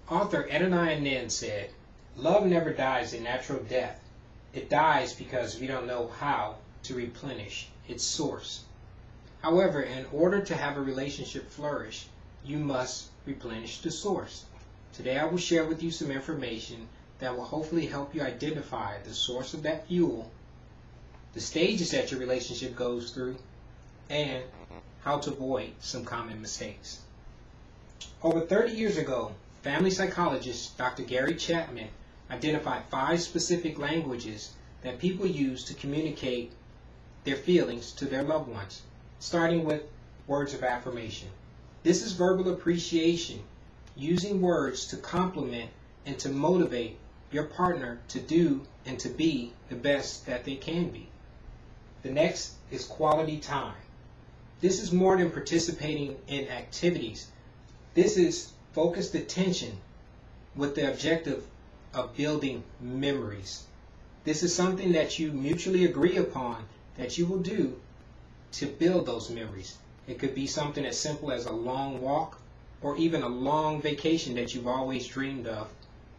Author Adoniah Nin said, "Love never dies a natural death. It dies because we don't know how to replenish its source." However, in order to have a relationship flourish, you must replenish the source. Today I will share with you some information that will hopefully help you identify the source of that fuel, the stages that your relationship goes through, and how to avoid some common mistakes. Over 30 years ago, family psychologist Dr. Gary Chapman identified 5 specific languages that people use to communicate their feelings to their loved ones, starting with words of affirmation. This is verbal appreciation, using words to compliment and to motivate your partner to do and to be the best that they can be. The next is quality time. This is more than participating in activities. This is focused attention with the objective of building memories. This is something that you mutually agree upon that you will do to build those memories. It could be something as simple as a long walk or even a long vacation that you've always dreamed of,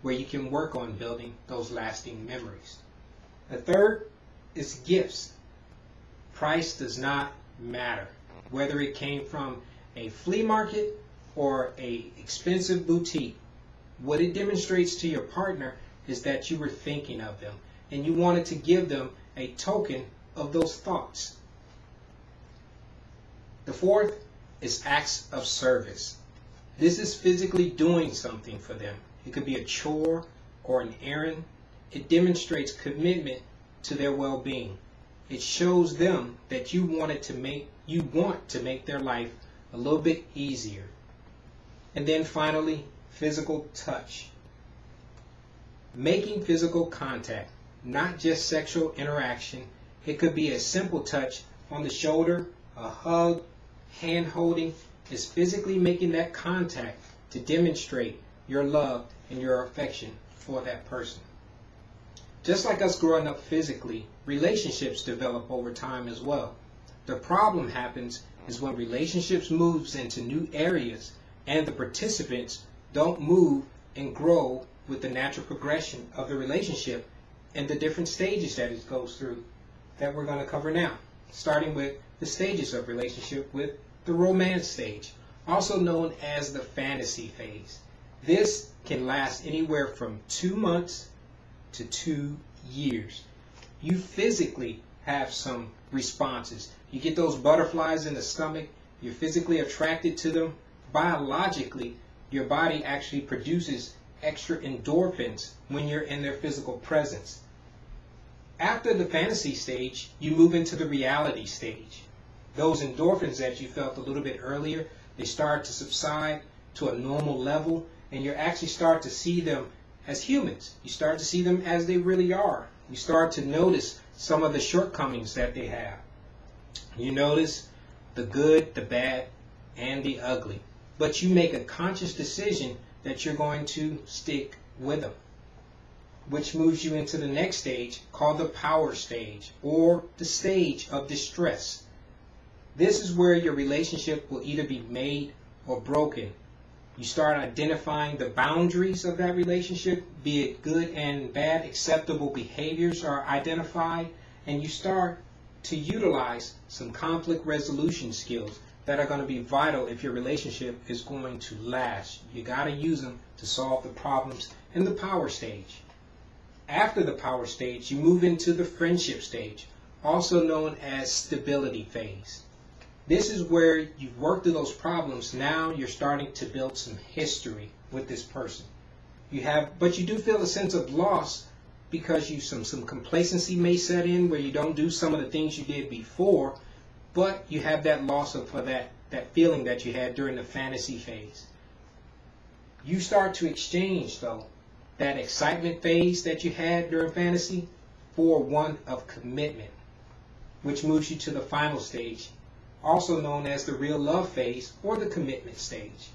where you can work on building those lasting memories. The third is gifts. Price does not matter, whether it came from a flea market or an expensive boutique. What it demonstrates to your partner is that you were thinking of them and you wanted to give them a token of those thoughts. The fourth is acts of service. This is physically doing something for them. It could be a chore or an errand. It demonstrates commitment to their well-being. It shows them that you want to make their life a little bit easier. And then finally, physical touch. Making physical contact, not just sexual interaction. It could be a simple touch on the shoulder, a hug, hand holding. Is physically making that contact to demonstrate your love and your affection for that person. Just like us growing up physically, relationships develop over time as well. The problem happens is when relationships moves into new areas and the participants don't move and grow with the natural progression of the relationship and the different stages that it goes through that we're going to cover now, starting with the stages of relationship with the romance stage, also known as the fantasy phase. This can last anywhere from 2 months to 2 years. You physically have some responses. You get those butterflies in the stomach. You're physically attracted to them. Biologically, your body actually produces extra endorphins when you're in their physical presence. After the fantasy stage, you move into the reality stage. Those endorphins that you felt a little bit earlier, they start to subside to a normal level, and you actually start to see them as humans. You start to see them as they really are. You start to notice some of the shortcomings that they have. You notice the good, the bad, and the ugly. But you make a conscious decision that you're going to stick with them, which moves you into the next stage called the power stage, or the stage of distress. This is where your relationship will either be made or broken. You start identifying the boundaries of that relationship, be it good and bad, acceptable behaviors are identified, and you start to utilize some conflict resolution skills that are going to be vital if your relationship is going to last. You got to use them to solve the problems in the power stage. After the power stage, you move into the friendship stage, also known as stability phase. This is where you've worked through those problems. Now you're starting to build some history with this person. But you do feel a sense of loss because some complacency may set in where you don't do some of the things you did before, but you have that loss of that feeling that you had during the fantasy phase. You start to exchange, though, that excitement phase that you had during fantasy for one of commitment, which moves you to the final stage, also known as the real love phase or the commitment stage.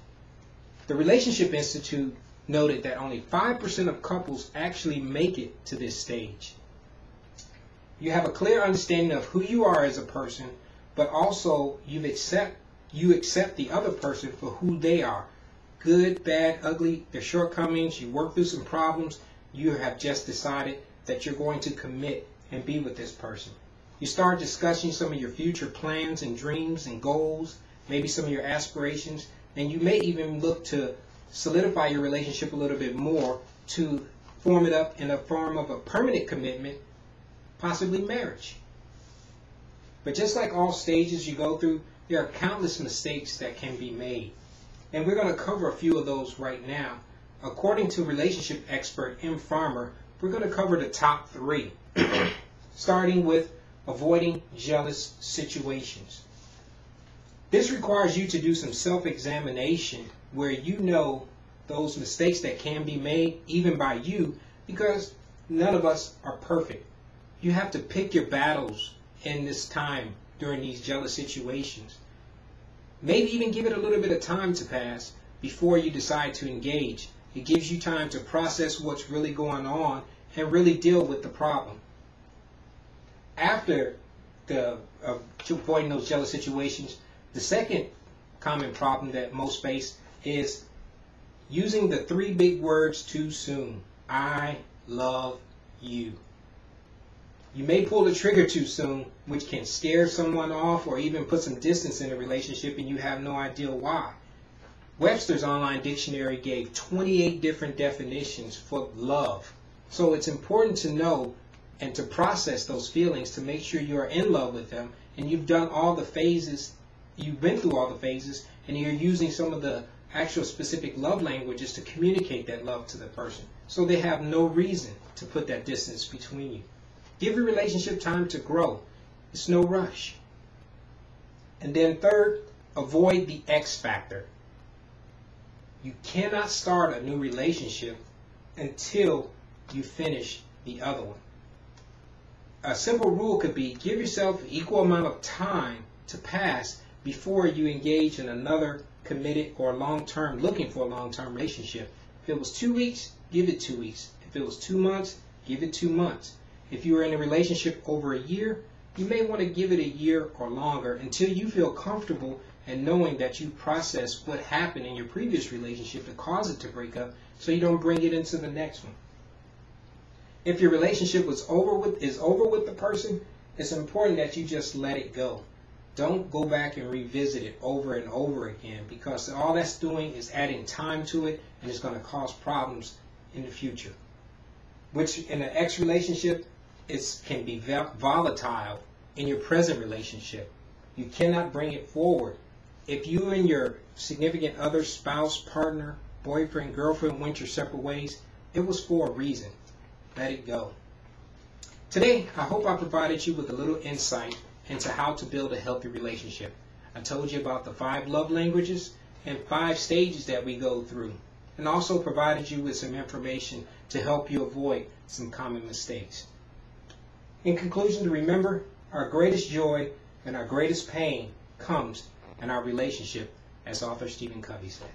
The Relationship Institute noted that only 5% of couples actually make it to this stage. You have a clear understanding of who you are as a person, but also you accept the other person for who they are. good, bad, ugly, their shortcomings, you work through some problems, you have just decided that you're going to commit and be with this person. You start discussing some of your future plans and dreams and goals, maybe some of your aspirations, and you may even look to solidify your relationship a little bit more to form it up in a form of a permanent commitment, possibly marriage. But just like all stages you go through, there are countless mistakes that can be made. And we're going to cover a few of those right now. According to relationship expert M. Farmer, we're going to cover the top 3, starting with avoiding jealous situations. This requires you to do some self-examination where you know those mistakes that can be made, even by you, because none of us are perfect. You have to pick your battles in this time during these jealous situations. Maybe even give it a little bit of time to pass before you decide to engage. It gives you time to process what's really going on and really deal with the problem. After avoiding those jealous situations, the second common problem that most face is using the 3 big words too soon. I love you. You may pull the trigger too soon, which can scare someone off or even put some distance in a relationship and you have no idea why. Webster's Online Dictionary gave 28 different definitions for love. So it's important to know and to process those feelings to make sure you are in love with them and you've done all the phases, you've been through all the phases, and you're using some of the actual specific love languages to communicate that love to the person. So they have no reason to put that distance between you. Give your relationship time to grow. It's no rush. And then third, avoid the X factor. You cannot start a new relationship until you finish the other one. A simple rule could be give yourself an equal amount of time to pass before you engage in another committed or long-term, looking for a long-term relationship. If it was 2 weeks, give it 2 weeks. If it was 2 months, give it 2 months. If you are in a relationship over a year, you may want to give it a year or longer until you feel comfortable and knowing that you processed what happened in your previous relationship to cause it to break up so you don't bring it into the next one. If your relationship is over with the person, it's important that you just let it go. Don't go back and revisit it over and over again, because all that's doing is adding time to it and it's going to cause problems in the future. Which in an ex relationship, it can be volatile in your present relationship. You cannot bring it forward. If you and your significant other, spouse, partner, boyfriend, girlfriend went your separate ways, it was for a reason. Let it go. Today, I hope I provided you with a little insight into how to build a healthy relationship. I told you about the 5 love languages and 5 stages that we go through, and also provided you with some information to help you avoid some common mistakes. In conclusion, to remember, our greatest joy and our greatest pain comes in our relationship, as author Stephen Covey said.